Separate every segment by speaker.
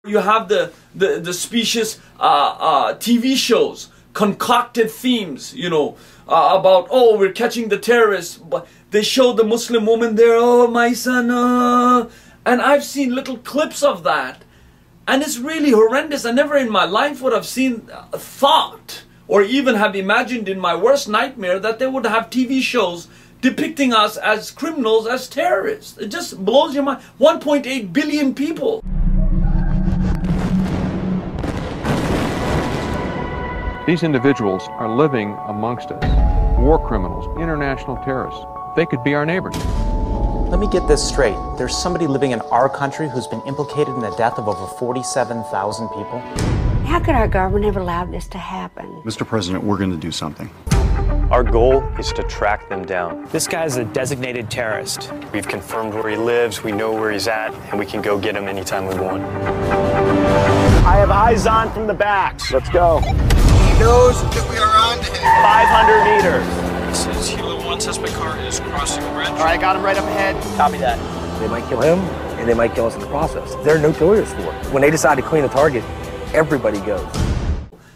Speaker 1: You have the specious TV shows, concocted themes, about, oh, we're catching the terrorists. But they show the Muslim woman there, oh, my son, and I've seen little clips of that. And it's really horrendous. I never in my life would have thought, or even have imagined in my worst nightmare that they would have TV shows depicting us as criminals, as terrorists. It just blows your mind. 1.8 billion people.
Speaker 2: These individuals are living amongst us. War criminals, international terrorists. They could be our neighbors.
Speaker 3: Let me get this straight. There's somebody living in our country who's been implicated in the death of over 47,000 people?
Speaker 4: How could our government ever allow this to happen?
Speaker 5: Mr. President, we're going to do something.
Speaker 6: Our goal is to track them down.
Speaker 7: This guy's a designated terrorist.
Speaker 6: We've confirmed where he lives, we know where he's at, and we can go get him anytime we want.
Speaker 8: I have eyes on from the back. Let's go.
Speaker 9: He knows that we are on to him.
Speaker 8: 500 meters.
Speaker 10: This is Hilo 1, suspect car is crossing the bridge.
Speaker 8: All right, got him right up ahead.
Speaker 11: Copy that. They might kill him, and they might kill us in the process. They're notorious for it. When they decide to clean a target, everybody goes.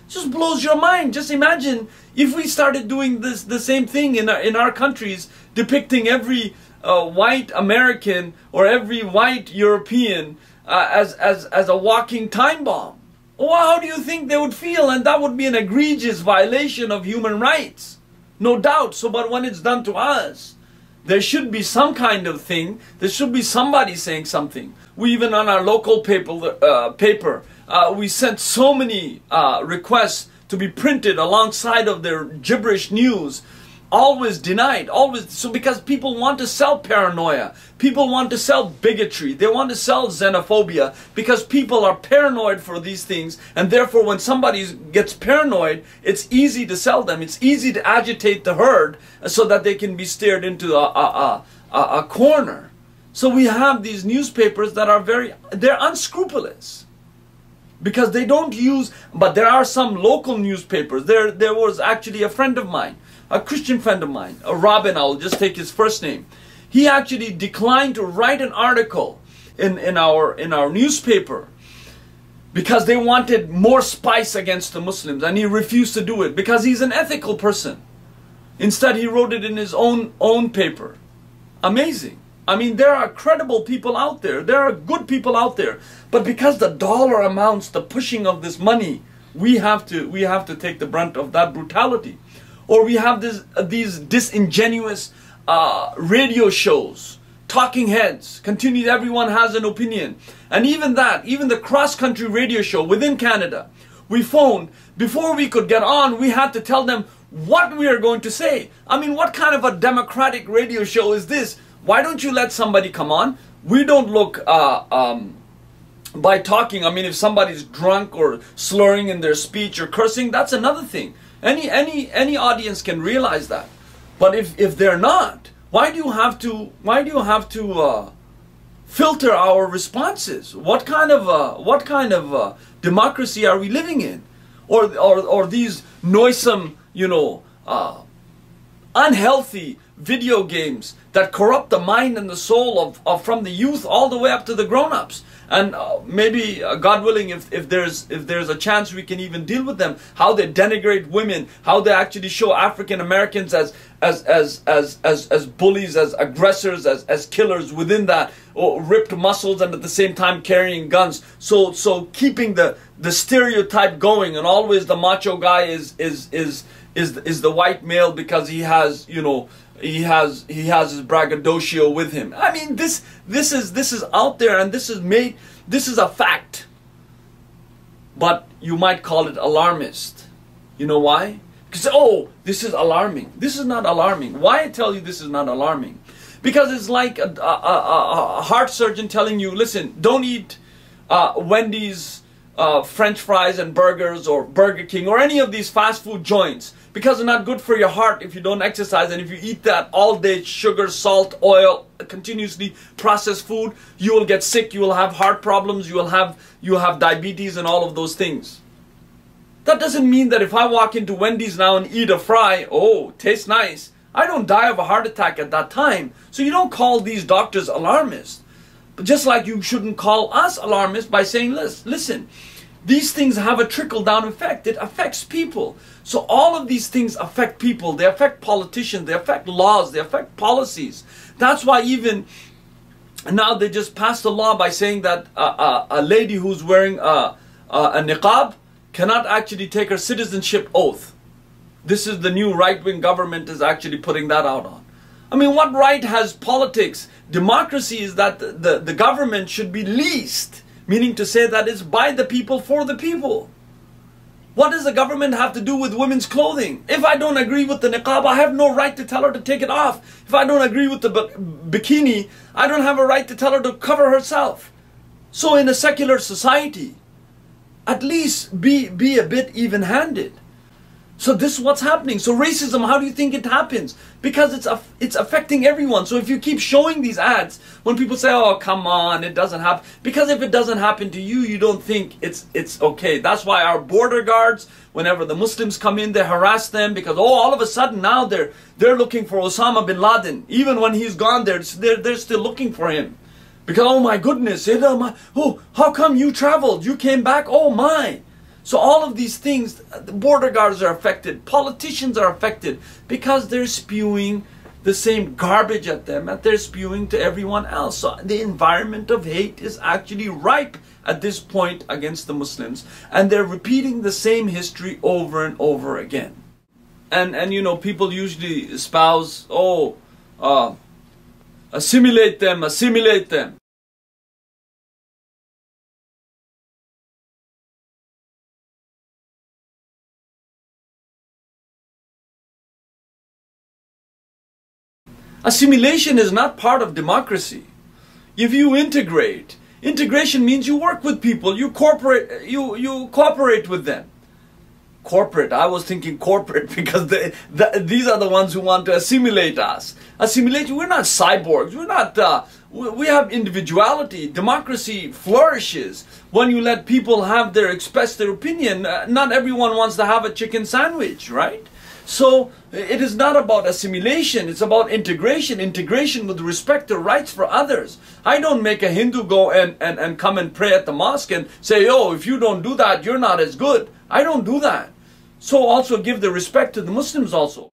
Speaker 1: Just blows your mind. Just imagine if we started doing the same thing in our countries, depicting every white American or every white European as a walking time bomb. Well, how do you think they would feel? And that would be an egregious violation of human rights. No doubt. So, but when it's done to us, there should be some kind of thing. There should be somebody saying something. We even on our local paper, we sent so many requests to be printed alongside of their gibberish news. Always denied, always. So because people want to sell paranoia, people want to sell bigotry, they want to sell xenophobia, because people are paranoid for these things, and therefore when somebody gets paranoid, it's easy to sell them. It's easy to agitate the herd so that they can be steered into a corner. So we have these newspapers that are they're unscrupulous. Because they don't use, but there are some local newspapers. There was actually a friend of mine, a Christian friend of mine, Robin, I'll just take his first name. He actually declined to write an article in our newspaper because they wanted more spice against the Muslims, and he refused to do it because he's an ethical person. Instead, he wrote it in his own paper. Amazing. I mean, there are credible people out there. There are good people out there. But because the dollar amounts, the pushing of this money, we have to take the brunt of that brutality. Or we have these disingenuous radio shows, talking heads, continued, everyone has an opinion. And even the cross-country radio show within Canada, we phoned, before we could get on, we had to tell them what we are going to say. I mean, what kind of a democratic radio show is this? Why don't you let somebody come on? We don't look by talking. I mean, if somebody's drunk or slurring in their speech or cursing, that's another thing. Any audience can realize that. But if they're not, why do you have to filter our responses? What kind of democracy are we living in? Or these noisome, unhealthy video games that corrupt the mind and the soul of from the youth all the way up to the grown-ups. And maybe, God willing, if there's a chance, we can even deal with them. How they denigrate women, how they actually show African Americans as bullies, as aggressors, as killers within that, or ripped muscles, and at the same time carrying guns. So keeping the stereotype going, and always the macho guy is the white male because he has he has his braggadocio with him. I mean, this is out there, and this is a fact. But you might call it alarmist. You know why? Because, oh, this is alarming. This is not alarming. Why I tell you this is not alarming? Because it's like a heart surgeon telling you, listen, don't eat Wendy's French fries and burgers, or Burger King, or any of these fast food joints, because they're not good for your heart if you don't exercise. And if you eat that all day, sugar, salt, oil, continuously processed food, you will get sick, you will have heart problems, you will have diabetes and all of those things. That doesn't mean that if I walk into Wendy's now and eat a fry, oh, tastes nice, I don't die of a heart attack at that time. So you don't call these doctors alarmists. Just like you shouldn't call us alarmists by saying, listen, these things have a trickle-down effect. It affects people. So all of these things affect people. They affect politicians. They affect laws. They affect policies. That's why even now they just passed a law by saying that a lady who's wearing a niqab cannot actually take her citizenship oath. This is the new right-wing government is actually putting that out on. I mean, what right has politics? Democracy is that the government should be least, meaning to say that it's by the people, for the people. What does the government have to do with women's clothing? If I don't agree with the niqab, I have no right to tell her to take it off. If I don't agree with the bikini, I don't have a right to tell her to cover herself. So in a secular society, at least be a bit even-handed. So this is what's happening. So racism, how do you think it happens? Because it's affecting everyone. So if you keep showing these ads, when people say, oh, come on, it doesn't happen. Because if it doesn't happen to you, you don't think it's okay. That's why our border guards, whenever the Muslims come in, they harass them because, oh, all of a sudden now they're looking for Osama bin Laden. Even when he's gone, they're still looking for him. Because, oh my goodness, oh, how come you traveled? You came back? Oh my. So all of these things, the border guards are affected, politicians are affected because they're spewing the same garbage at them that they're spewing to everyone else. So the environment of hate is actually ripe at this point against the Muslims, and they're repeating the same history over and over again. And you know, people usually espouse, oh, assimilate them, assimilate them. Assimilation is not part of democracy. If you integrate, integration means you work with people, you cooperate with them. Corporate, I was thinking corporate because these are the ones who want to assimilate us. Assimilate, we're not cyborgs, we're not, we have individuality. Democracy flourishes when you let people express their opinion. Not everyone wants to have a chicken sandwich, right? So it is not about assimilation, it's about integration. Integration with respect to rights for others. I don't make a Hindu go and come and pray at the mosque and say, oh, if you don't do that, you're not as good. I don't do that. So also give the respect to the Muslims also.